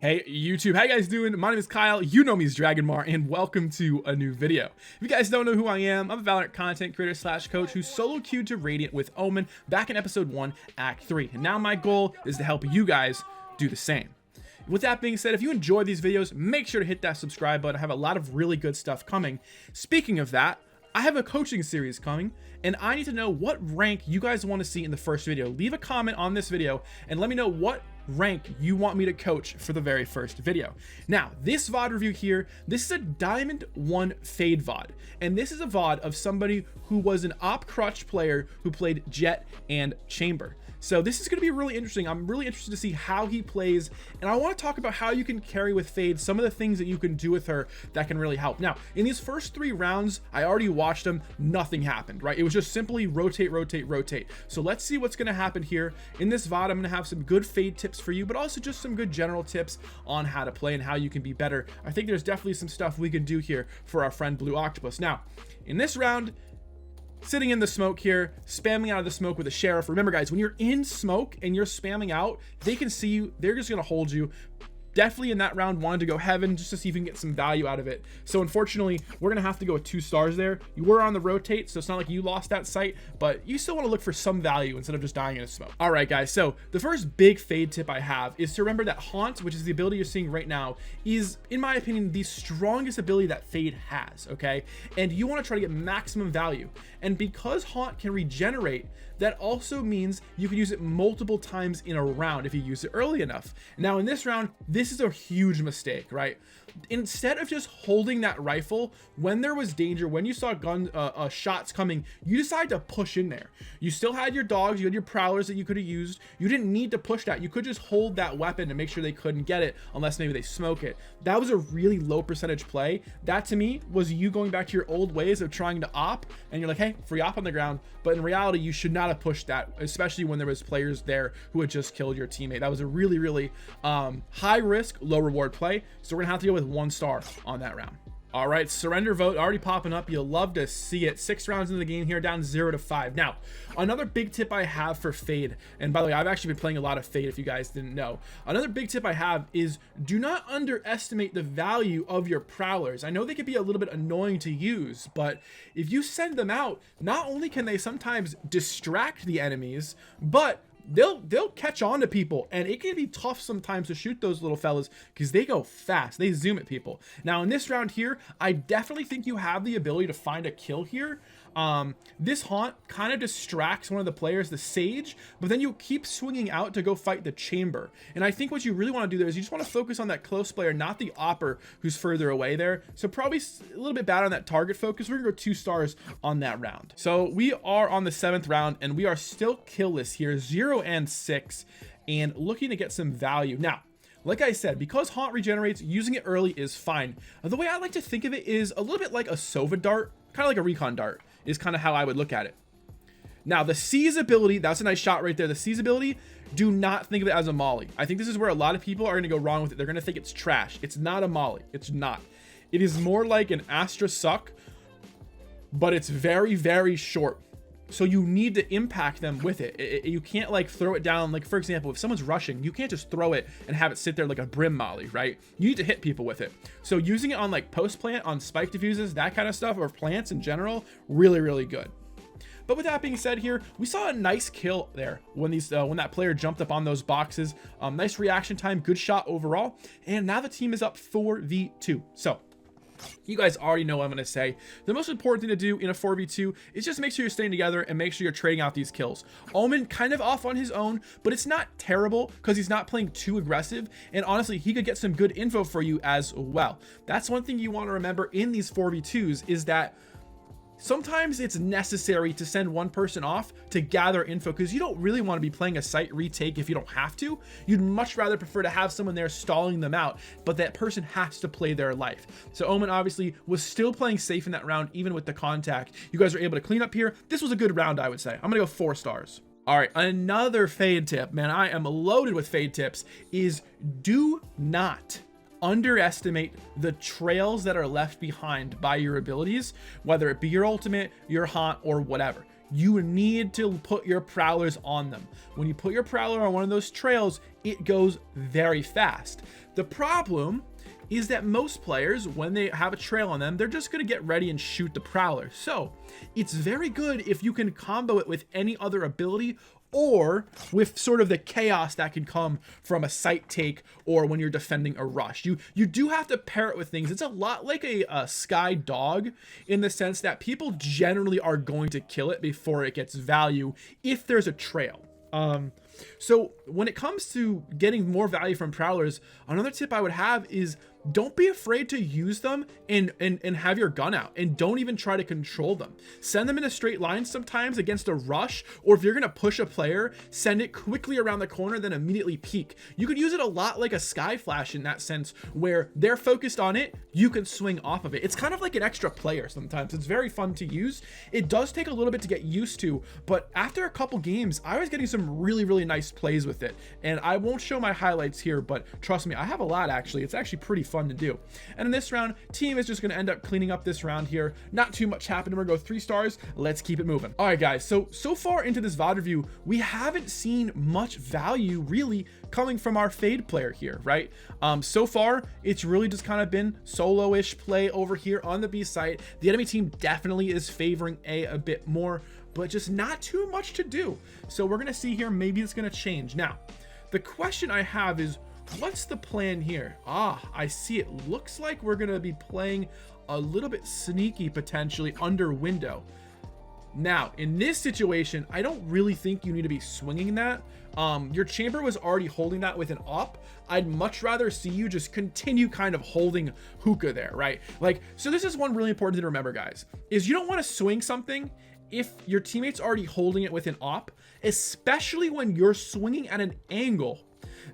Hey YouTube, how you guys doing? My name is Kyle, you know me as Dragonmar, and welcome to a new video. If you guys don't know who I am, I'm a Valorant content creator slash coach who solo queued to Radiant with Omen back in episode 1, Act 3. And now my goal is to help you guys do the same. With that being said, if you enjoy these videos, make sure to hit that subscribe button. I have a lot of really good stuff coming. Speaking of that, I have a coaching series coming, and I need to know what rank you guys want to see in the first video. Leave a comment on this video and let me know what rank you want me to coach for the very first video. Now, this VOD review here, this is a Diamond 1 Fade VOD, and this is a VOD of somebody who was an op crutch player who played Jet and Chamber. So this is going to be really interesting. I'm really interested to see how he plays, and I want to talk about how you can carry with Fade, some of the things that you can do with her that can really help. Now, in these first 3 rounds, I already watched them, nothing happened, right? It was just simply rotate, rotate, rotate. So let's see what's going to happen here. In this VOD, I'm going to have some good Fade tips for you, but also just some good general tips on how to play and how you can be better. I think there's definitely some stuff we can do here for our friend Blue Octopus. Now, in this round, sitting in the smoke here, spamming out of the smoke with a sheriff. Remember guys, when you're in smoke and you're spamming out, they can see you, they're just gonna hold you. Definitely in that round wanted to go heaven just to see if you can get some value out of it. So unfortunately, we're gonna have to go with 2 stars there. You were on the rotate, so it's not like you lost that sight, but you still want to look for some value instead of just dying in a smoke. All right guys, so the first big Fade tip I have is to remember that Haunt, which is the ability you're seeing right now, is in my opinion the strongest ability that Fade has, okay? And you want to try to get maximum value, and because Haunt can regenerate, that also means you can use it multiple times in a round if you use it early enough. Now in this round, this is a huge mistake, right? Instead of just holding that rifle when there was danger, when you saw shots coming, you decided to push in there. You still had your dogs, you had your prowlers that you could have used. You didn't need to push that. You could just hold that weapon to make sure they couldn't get it unless maybe they smoke it. That was a really low percentage play. That to me was you going back to your old ways of trying to op, and you're like, hey, free op on the ground. But in reality, you should not have pushed that, especially when there was players there who had just killed your teammate. That was a really high risk, low reward play. So we're gonna have to go with 1 star on that round. All right, surrender vote already popping up. You'll love to see it. 6 rounds into the game here, down 0 to 5. Now, another big tip I have for Fade, and by the way, I've actually been playing a lot of Fade if you guys didn't know. Another big tip I have is do not underestimate the value of your prowlers. I know they can be a little bit annoying to use, but if you send them out, not only can they sometimes distract the enemies, but they'll catch on to people, and it can be tough sometimes to shoot those little fellas because they go fast. They zoom at people. Now in this round here, I definitely think you have the ability to find a kill here. This Haunt kind of distracts one of the players, the Sage, but then you keep swinging out to go fight the Chamber. And I think what you really want to do there is you just want to focus on that close player, not the Opper who's further away there. So probably a little bit bad on that target focus. We're gonna go 2 stars on that round. So we are on the 7th round, and we are still killless here, 0 and 6, and looking to get some value. Now, like I said, because Haunt regenerates, using it early is fine. The way I like to think of it is a little bit like a Sova dart, kind of like a recon dart, is kind of how I would look at it. Now, the Seize ability, that's a nice shot right there. The Seize ability, do not think of it as a molly. I think this is where a lot of people are going to go wrong with it. They're going to think it's trash. It's not a molly. It's not. It is more like an Astra suck, but it's very short. So you need to impact them with it. You can't like throw it down. Like for example, if someone's rushing, you can't just throw it and have it sit there like a brim molly, right? You need to hit people with it. So using it on like post plant, on spike diffuses, that kind of stuff, or plants in general, really good. But with that being said here, we saw a nice kill there when that player jumped up on those boxes. Nice reaction time, good shot overall. And now the team is up 4v2. So you guys already know what I'm going to say. The most important thing to do in a 4v2 is just make sure you're staying together and make sure you're trading out these kills. Omen kind of off on his own, but it's not terrible because he's not playing too aggressive. And honestly, he could get some good info for you as well. That's one thing you want to remember in these 4v2s is that sometimes it's necessary to send one person off to gather info because you don't really want to be playing a site retake if you don't have to. You'd much rather prefer to have someone there stalling them out, but that person has to play their life. So Omen obviously was still playing safe in that round, even with the contact. You guys are able to clean up here. This was a good round, I would say. I'm gonna go 4 stars. All right, another Fade tip, man, I am loaded with Fade tips, is do not underestimate the trails that are left behind by your abilities, whether it be your ultimate, your haunt, or whatever. you need to put your prowlers on them. When you put your prowler on one of those trails, it goes very fast. The problem is that most players, when they have a trail on them, they're just going to get ready and shoot the prowler. So it's very good if you can combo it with any other ability, or with sort of the chaos that can come from a sight take or when you're defending a rush. You do have to pair it with things. It's a lot like a sky dog, in the sense that people generally are going to kill it before it gets value if there's a trail. So when it comes to getting more value from prowlers, another tip I would have is don't be afraid to use them and have your gun out, and don't even try to control them. Send them in a straight line sometimes against a rush, or if you're going to push a player, send it quickly around the corner, then immediately peek. You could use it a lot like a sky flash in that sense, where they're focused on it, you can swing off of it. It's kind of like an extra player sometimes. It's very fun to use. It does take a little bit to get used to, but after a couple games, I was getting some really nice plays with it. And I won't show my highlights here, but trust me, I have a lot actually. It's actually pretty fun to do. And in this round, team is just going to end up cleaning up this round here. Not too much happened. We're going to go 3 stars. Let's keep it moving. All right, guys. So far into this VOD review, we haven't seen much value really coming from our Fade player here, right? So far, it's really just kind of been solo-ish play over here on the B site. The enemy team definitely is favoring A bit more, but just not too much to do. So we're going to see here, maybe it's going to change. Now, the question I have is, what's the plan here? I see. It looks like we're going to be playing a little bit sneaky, potentially under window. Now, in this situation, I don't really think you need to be swinging that. Your chamber was already holding that with an op. I'd much rather see you just continue kind of holding hookah there, right? Like, so this is one really important thing to remember, guys, is you don't want to swing something if your teammate's already holding it with an op, especially when you're swinging at an angle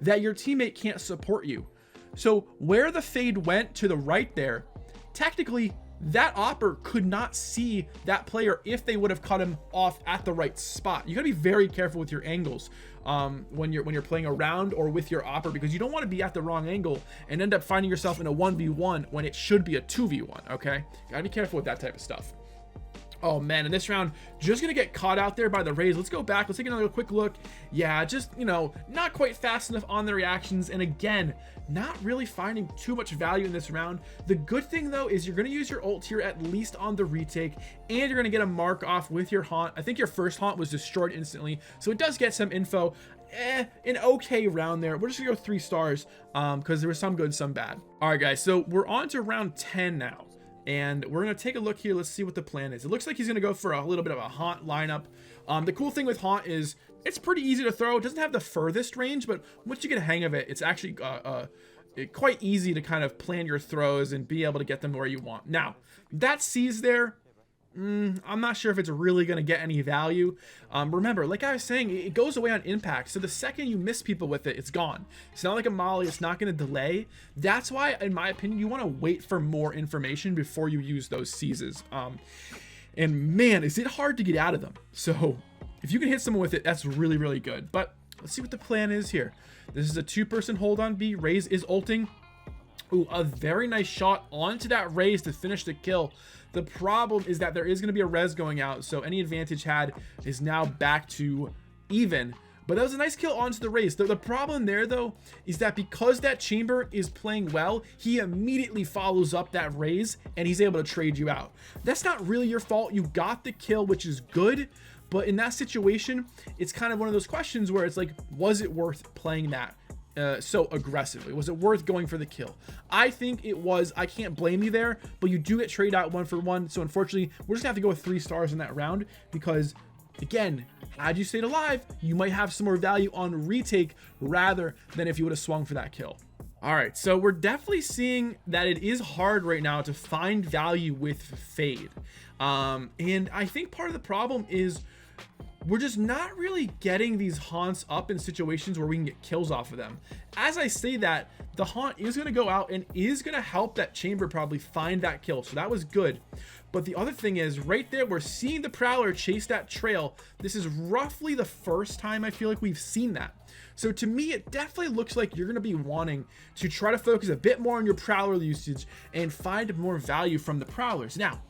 that your teammate can't support you. So where the Fade went to the right there, technically that opper could not see that player if they would have cut him off at the right spot. You gotta be very careful with your angles when you're playing around or with your opper, because you don't want to be at the wrong angle and end up finding yourself in a 1v1 when it should be a 2v1. Okay, gotta be careful with that type of stuff. Oh man, in this round, just gonna get caught out there by the Rays. Let's go back. Let's take another quick look. Yeah, just, you know, not quite fast enough on the reactions. And again, not really finding too much value in this round. The good thing though is you're gonna use your ult here at least on the retake, and you're gonna get a mark off with your haunt. I think your first haunt was destroyed instantly, so it does get some info. An okay round there. We're just gonna go 3 stars because there was some good, some bad. All right, guys, so we're on to round 10 now. And we're going to take a look here. Let's see what the plan is. It looks like he's going to go for a little bit of a haunt lineup. The cool thing with haunt is it's pretty easy to throw. It doesn't have the furthest range, but once you get a hang of it, it's actually quite easy to kind of plan your throws and be able to get them where you want. Now, that C's there, I'm not sure if it's really going to get any value. Remember, like I was saying, it goes away on impact. So the second you miss people with it, it's gone. It's not like a molly. It's not going to delay. That's why, in my opinion, you want to wait for more information before you use those seizes. And man, is it hard to get out of them. So if you can hit someone with it, that's really good. But let's see what the plan is here. This is a 2-person hold on B. Raze is ulting. Ooh, a very nice shot onto that Raze to finish the kill. The problem is that there is going to be a res going out, so any advantage had is now back to even. But that was a nice kill onto the Raze. The problem there, though, is that because that chamber is playing well, he immediately follows up that Raze, and he's able to trade you out. That's not really your fault. You got the kill, which is good. But in that situation, it's kind of one of those questions where it's like, was it worth playing that so aggressively? Was it worth going for the kill? I think it was. I can't blame you there, but you do get trade out 1 for 1. So unfortunately, we're just gonna have to go with 3 stars in that round, because again, had you stayed alive, you might have some more value on retake rather than if you would have swung for that kill. All right, so we're definitely seeing that it is hard right now to find value with Fade. And I think part of the problem is we're just not really getting these haunts up in situations where we can get kills off of them. As I say that, the haunt is going to go out and is going to help that chamber probably find that kill. So that was good. But the other thing is right there, we're seeing the prowler chase that trail. This is roughly the first time I feel like we've seen that. So to me, it definitely looks like you're going to be wanting to try to focus a bit more on your prowler usage and find more value from the prowlers. Now,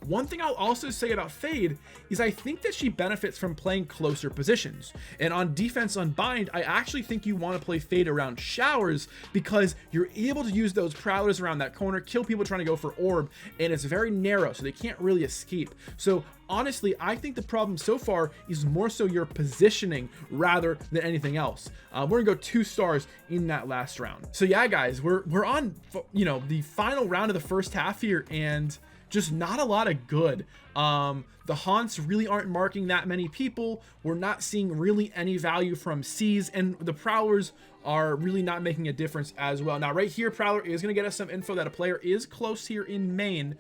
One thing I'll also say about Fade is I think that she benefits from playing closer positions. And on defense unbind, I actually think you want to play Fade around showers because you're able to use those prowlers around that corner, kill people trying to go for orb, and it's very narrow, so they can't really escape. So honestly, I think the problem so far is more so your positioning rather than anything else. We're gonna go 2 stars in that last round. So yeah, guys, we're on, you know, the final round of the first half here, and just not a lot of good. The haunts really aren't marking that many people. We're not seeing really any value from C's, and the prowlers are really not making a difference as well. Now right here, prowler is going to get us some info that a player is close here in main,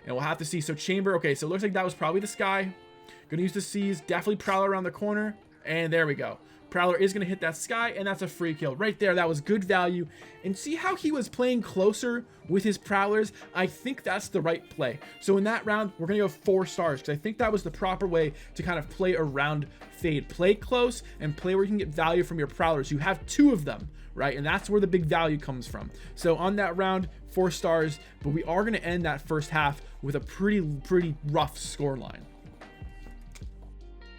and we'll have to see. So chamber, okay, so it looks like that was probably the sky. Gonna use the C's, definitely prowler around the corner, and there we go. Prowler is going to hit that sky, and that's a free kill right there. That was good value. And see how he was playing closer with his prowlers? I think that's the right play. So in that round, we're going to go 4 stars because I think that was the proper way to kind of play around Fade. Play close and play where you can get value from your prowlers. You have 2 of them, right? And that's where the big value comes from. So on that round, 4 stars, but we are going to end that first half with a pretty rough score line.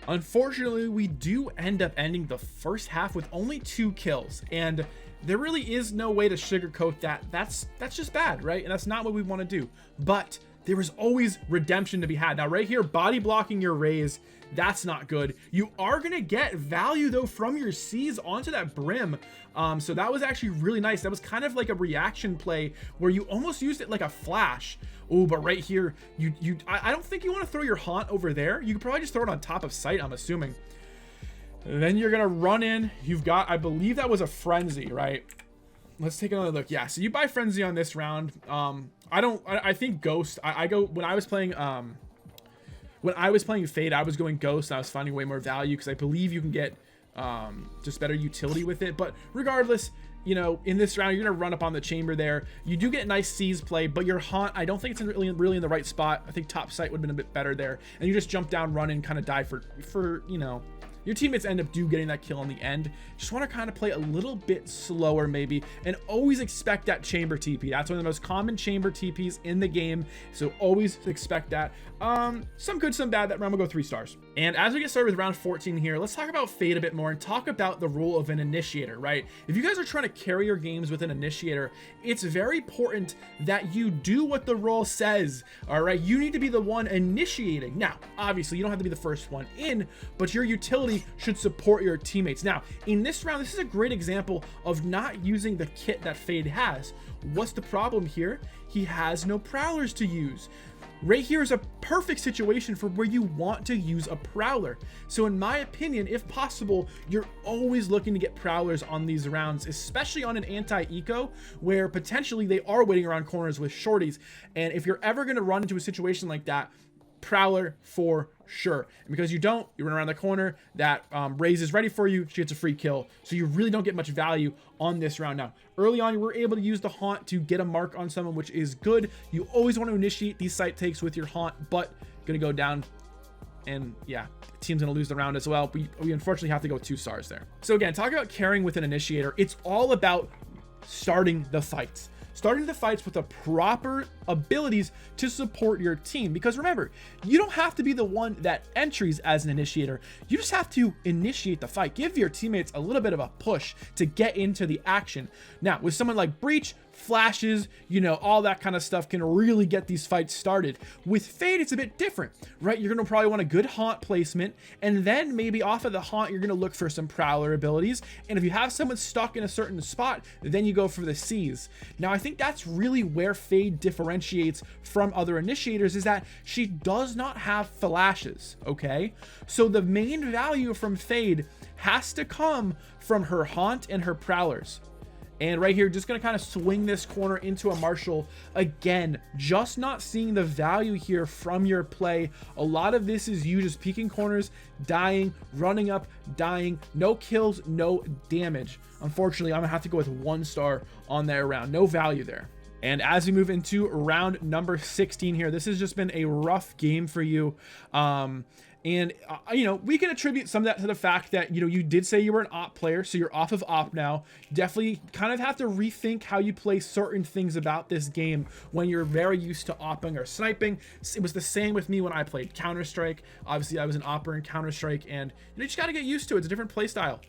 Unfortunately, we do end up ending the first half with only 2 kills, and there really is no way to sugarcoat that. That's just bad, right? And that's not what we want to do. But there is always redemption to be had. Now right here, body blocking your raise, that's not good. You are gonna get value though from your C's onto that brim. So that was actually really nice. That was kind of like a reaction play where you almost used it like a flash. Oh, but right here, I don't think you want to throw your haunt over there. You could probably just throw it on top of sight, I'm assuming. And then you're gonna run in. You've got, I believe that was a frenzy, right? Let's take another look. Yeah, so you buy frenzy on this round. I think ghost. I go when I was playing Fade, I was going ghost. I was finding way more value because I believe you can get just better utility with it. But regardless, you know, in this round, you're gonna run up on the chamber there. You do get nice C's play, but your haunt, I don't think it's really in the right spot. I think top sight would have been a bit better there. And you just jump down, run in, kind of die for you know. Your teammates end up getting that kill in the end. Just want to kind of play a little bit slower maybe, and always expect that chamber TP. That's one of the most common chamber TPs in the game, so always expect that. Some good, some bad. That round will go 3 stars. And as we get started with round 14 here, let's talk about Fade a bit more and talk about the role of an initiator, right? If you guys are trying to carry your games with an initiator, it's very important that you do what the role says, all right? You need to be the one initiating. Now, obviously, you don't have to be the first one in, but your utility should support your teammates. Now, in this round, this is a great example of not using the kit that Fade has. What's the problem here? He has no prowlers to use. Right here is a perfect situation for where you want to use a prowler. So in my opinion, if possible, you're always looking to get prowlers on these rounds, especially on an anti-eco where potentially they are waiting around corners with shorties. And if you're ever going to run into a situation like that, prowler for sure. And because you don't, you run around the corner, that raise is ready for you, she gets a free kill. So you really don't get much value on this round. Now, early on, you were able to use the haunt to get a mark on someone, which is good. You always want to initiate these sight takes with your haunt, but gonna go down. And yeah, the team's gonna lose the round as well. We unfortunately have to go 2 stars there. So again, talking about carrying with an initiator, it's all about starting the fights. Starting the fights with the proper abilities to support your team. Because remember, you don't have to be the one that entries as an initiator. You just have to initiate the fight. Give your teammates a little bit of a push to get into the action. Now, with someone like Breach, flashes, you know, all that kind of stuff can really get these fights started. With Fade, it's a bit different, right? You're going to probably want a good haunt placement, and then maybe off of the haunt, you're going to look for some prowler abilities. And if you have someone stuck in a certain spot, then you go for the C's. Now, I think that's really where Fade differentiates from other initiators, is that she does not have flashes, okay? So the main value from Fade has to come from her haunt and her prowlers. And right here, just going to kind of swing this corner into a Marshall. Again, just not seeing the value here from your play. A lot of this is you just peeking corners, dying, running up, dying. No kills, no damage. Unfortunately, I'm going to have to go with 1 star on that round. No value there. And as we move into round number 16 here, this has just been a rough game for you. And you know, we can attribute some of that to the fact that, you know, you did say you were an op player, so you're off of op now. Definitely kind of have to rethink how you play certain things about this game when you're very used to opping or sniping. It was the same with me when I played Counter-Strike. Obviously I was an opper in Counter-Strike, and you know, you just got to get used to it. It's a different play style.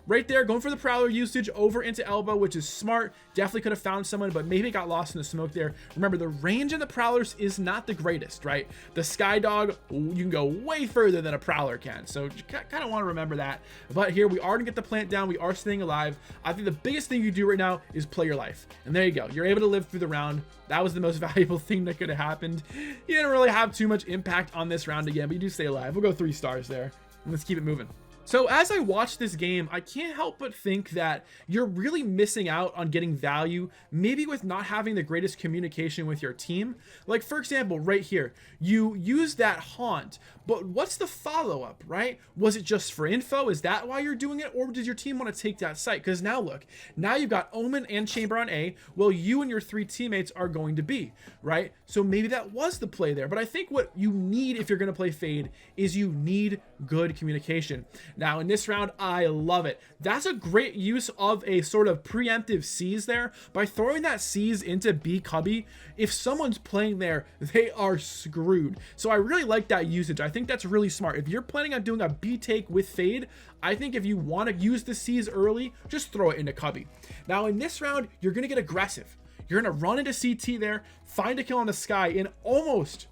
Right there, going for the Prowler usage over into elbow, which is smart. Definitely could have found someone, but maybe got lost in the smoke there. Remember, the range of the Prowlers is not the greatest, right? The Skydog, you can go way further than a Prowler can, so you kind of want to remember that. But here, we are going to get the plant down. We are staying alive. I think the biggest thing you do right now is play your life. And there you go. You're able to live through the round. That was the most valuable thing that could have happened. You didn't really have too much impact on this round again, but you do stay alive. We'll go 3 stars there. And let's keep it moving. So as I watch this game, I can't help but think that you're really missing out on getting value, maybe with not having the greatest communication with your team. Like, for example, right here, you use that haunt, but what's the follow-up, right? Was it just for info? Is that why you're doing it? Or does your team want to take that site? Because now look, now you've got Omen and Chamber on A. Well, you and your 3 teammates are going to B, right? So maybe that was the play there. But I think what you need if you're going to play Fade is you need good communication. Now in this round, I love it. That's a great use of a sort of preemptive C's there. By throwing that C's into B cubby, if someone's playing there, they are screwed. So I really like that usage. I think that's really smart. If you're planning on doing a B take with Fade, I think if you want to use the C's early, just throw it into cubby. Now in this round, you're going to get aggressive. You're going to run into CT there, find a kill on the Sky, and almost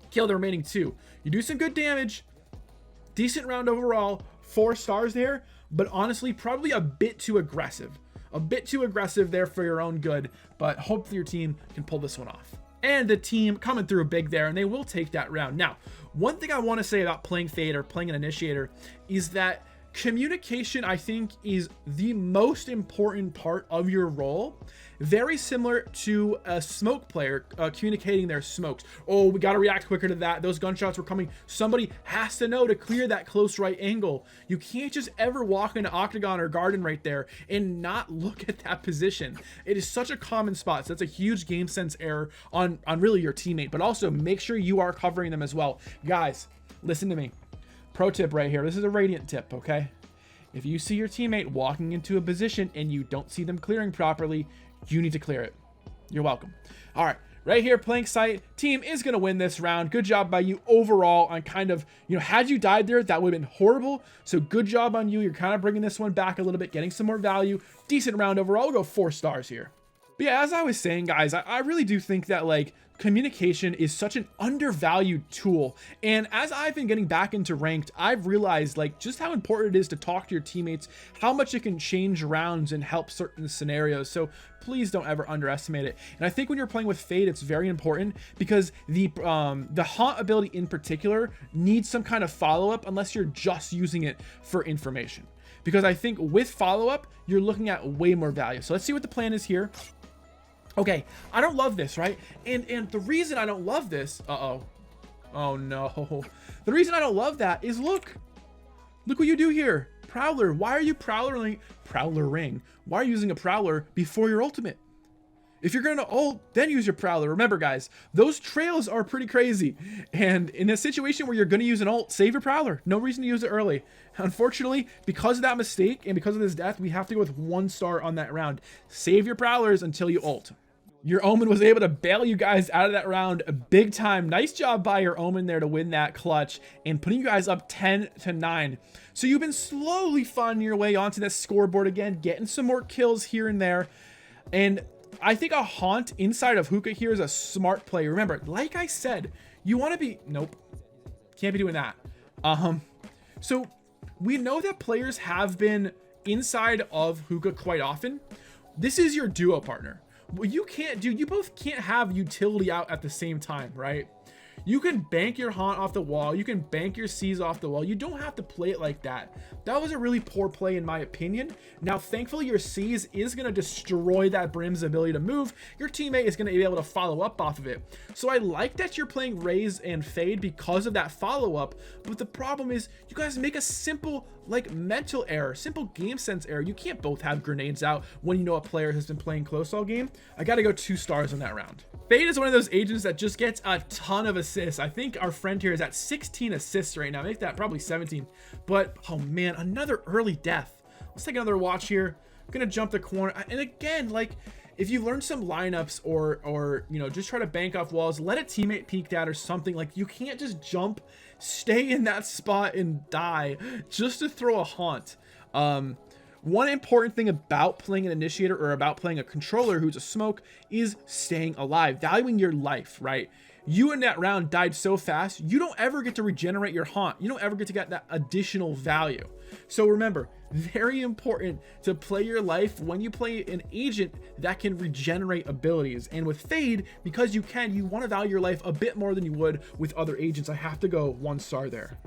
kill the remaining 2. You do some good damage. Decent round overall, 4 stars there, but honestly, probably a bit too aggressive. A bit too aggressive there for your own good, but hopefully your team can pull this one off. And the team coming through big there, and they will take that round. Now, one thing I want to say about playing Fade or playing an Initiator is that communication, I think, is the most important part of your role. Very similar to a smoke player communicating their smokes. Oh, we got to react quicker to that. Those gunshots were coming. Somebody has to know to clear that close right angle. You can't just ever walk into Octagon or Garden right there and not look at that position. It is such a common spot. So that's a huge game sense error on really your teammate, but also make sure you are covering them as well. Guys, listen to me. Pro tip right here. This is a Radiant tip, okay? If you see your teammate walking into a position and you don't see them clearing properly, you need to clear it. You're welcome. All right, right here, playing site. Team is going to win this round. Good job by you overall on kind of, you know, had you died there, that would have been horrible. So good job on you. You're kind of bringing this one back a little bit, getting some more value. Decent round overall. We'll go 4 stars here. But yeah, as I was saying, guys, I really do think that, like, communication is such an undervalued tool. And as I've been getting back into ranked, I've realized, like, just how important it is to talk to your teammates, how much it can change rounds and help certain scenarios. So please don't ever underestimate it. And I think when you're playing with Fade, it's very important because the haunt ability in particular needs some kind of follow-up unless you're just using it for information. Because I think with follow-up, you're looking at way more value. So let's see what the plan is here. Okay, I don't love this, right? And the reason I don't love this, oh no. The reason I don't love that is look what you do here. Prowler, why are you prowlering? Why are you using a Prowler before your ultimate? If you're gonna ult, then use your Prowler. Remember, guys, those trails are pretty crazy. And in a situation where you're gonna use an ult, save your Prowler. No reason to use it early. Unfortunately, because of that mistake and because of this death, we have to go with 1 star on that round. Save your Prowlers until you ult. Your Omen was able to bail you guys out of that round big time. Nice job by your Omen there to win that clutch and putting you guys up 10-9. So you've been slowly finding your way onto this scoreboard again, getting some more kills here and there. And I think a haunt inside of Hookah here is a smart play. Remember, like I said, you want to be... Nope. Can't be doing that. So we know that players have been inside of Hookah quite often. This is your duo partner. What you can't do, you both can't have utility out at the same time, right? You can bank your haunt off the wall. You can bank your C's off the wall. You don't have to play it like that. That was a really poor play in my opinion. Now, thankfully, your C's is going to destroy that Brim's ability to move. Your teammate is going to be able to follow up off of it. So I like that you're playing Raze and Fade because of that follow-up. But the problem is you guys make a simple, like, mental error, simple game sense error. You can't both have grenades out when you know a player has been playing close all game. I got to go 2 stars on that round. Fade is one of those agents that just gets a ton of assists. I think our friend here is at 16 assists right now. Make that probably 17. But, oh man, another early death. Let's take another watch here. I'm gonna jump the corner. And again, like, if you learn some lineups or you know, just try to bank off walls, let a teammate peek that or something. Like, you can't just jump, stay in that spot and die just to throw a haunt. One important thing about playing an initiator or about playing a controller who's a smoke is staying alive, valuing your life, right? You in that round died so fast, you don't ever get to regenerate your haunt. You don't ever get to get that additional value. So remember, very important to play your life when you play an agent that can regenerate abilities. And with Fade, because you can, you want to value your life a bit more than you would with other agents. I have to go 1 star there.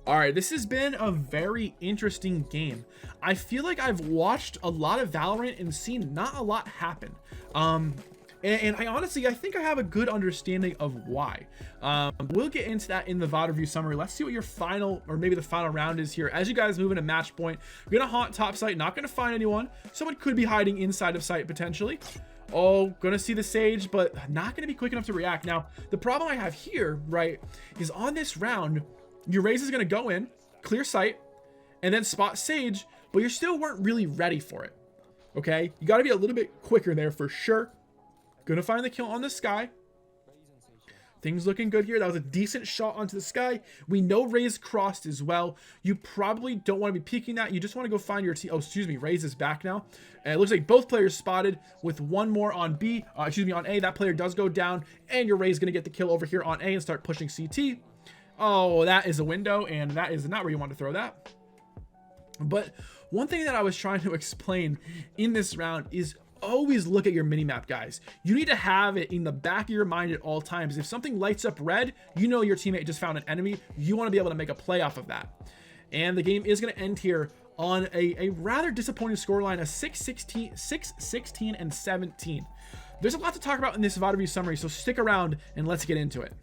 All right, this has been a very interesting game. I feel like I've watched a lot of Valorant and seen not a lot happen. And I honestly, I think I have a good understanding of why. We'll get into that in the VOD review summary. Let's see what your final, or maybe the final round is here. As you guys move into match point, you're gonna haunt top site, not gonna find anyone. Someone could be hiding inside of site potentially. Oh, gonna see the Sage, but not gonna be quick enough to react. Now, the problem I have here, right, is on this round, your Raze is going to go in, clear sight, and then spot Sage, but you still weren't really ready for it. Okay? You got to be a little bit quicker there for sure. Gonna find the kill on the Sky. Things looking good here. That was a decent shot onto the Sky. We know Raze crossed as well. You probably don't want to be peeking that. You just want to go find your team. Oh, excuse me. Raze is back now. And it looks like both players spotted with one more on B. On A. That player does go down, and your Raze going to get the kill over here on A and start pushing CT. Oh, that is a window, and that is not where you want to throw that. But one thing that I was trying to explain in this round is always look at your minimap, guys. You need to have it in the back of your mind at all times. If something lights up red, you know your teammate just found an enemy. You want to be able to make a play off of that. And the game is going to end here on a rather disappointing scoreline of 6-16 and 17. There's a lot to talk about in this VOD review summary, so stick around and let's get into it.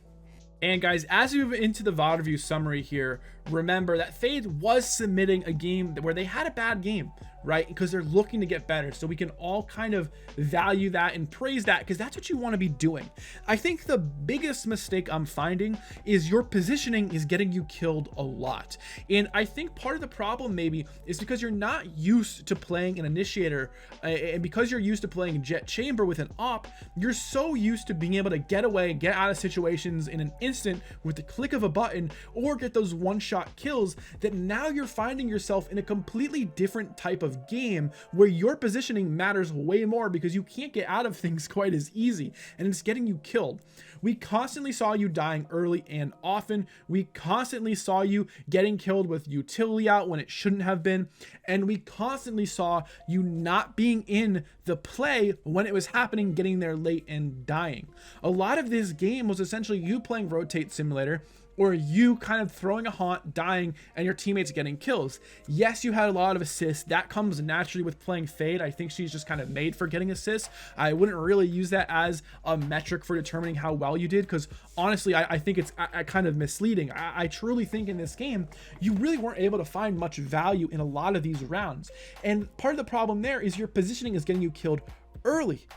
And guys, as we move into the VOD review summary here, remember that Fade was submitting a game where they had a bad game, right? Because they're looking to get better. So we can all kind of value that and praise that, because that's what you want to be doing. I think the biggest mistake I'm finding is your positioning is getting you killed a lot. And I think part of the problem maybe is because you're not used to playing an Initiator, and because you're used to playing Jet Chamber with an op, you're so used to being able to get away, get out of situations in an instant with the click of a button, or get those one-shot kills, that now you're finding yourself in a completely different type of game where your positioning matters way more because you can't get out of things quite as easy, and it's getting you killed. We constantly saw you dying early and often. We constantly saw you getting killed with utility out when it shouldn't have been, and we constantly saw you not being in the play when it was happening, getting there late and dying. A lot of this game was essentially you playing Rotate Simulator, or you kind of throwing a haunt, dying, and your teammates getting kills. Yes, you had a lot of assists. That comes naturally with playing Fade. I think she's just kind of made for getting assists. I wouldn't really use that as a metric for determining how well you did, because honestly, I think it's kind of misleading. I truly think in this game, you really weren't able to find much value in a lot of these rounds. And part of the problem there is your positioning is getting you killed early.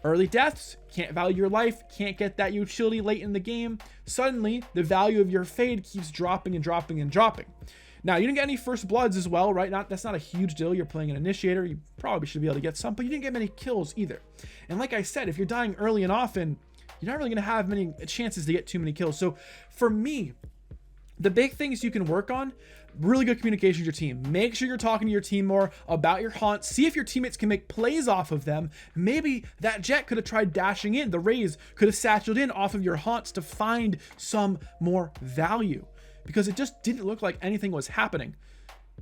Early deaths, can't value your life, can't get that utility late in the game. Suddenly, the value of your Fade keeps dropping and dropping and dropping. Now, you didn't get any first bloods as well, right? That's not a huge deal. You're playing an Initiator. You probably should be able to get some, but you didn't get many kills either. And like I said, if you're dying early and often, you're not really going to have many chances to get too many kills. So for me, the big things you can work on: really good communication with your team. Make sure you're talking to your team more about your haunts. See if your teammates can make plays off of them. Maybe that Jet could have tried dashing in. The Raze could have satcheled in off of your haunts to find some more value, because it just didn't look like anything was happening.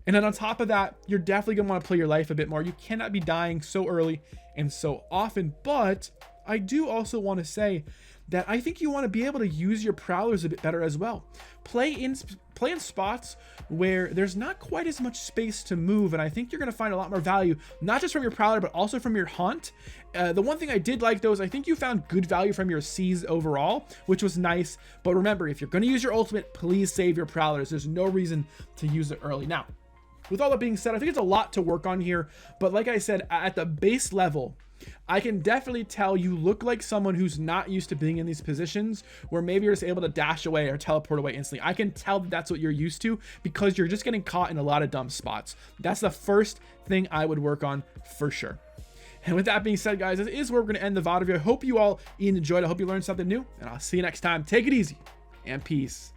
And then on top of that, you're definitely going to want to play your life a bit more. You cannot be dying so early and so often. But I do also want to say that I think you want to be able to use your prowlers a bit better as well. Play in spots where there's not quite as much space to move, and I think you're going to find a lot more value, not just from your prowler, but also from your haunt. The one thing I did like, though, is I think you found good value from your C's overall, which was nice. But remember, if you're going to use your ultimate, please save your prowlers. There's no reason to use it early. Now, with all that being said, I think it's a lot to work on here, but like I said, at the base level, I can definitely tell you look like someone who's not used to being in these positions where maybe you're just able to dash away or teleport away instantly. I can tell that that's what you're used to because you're just getting caught in a lot of dumb spots. That's the first thing I would work on for sure. And with that being said, guys, this is where we're going to end the VOD review. I hope you all enjoyed. I hope you learned something new, and I'll see you next time. Take it easy and peace.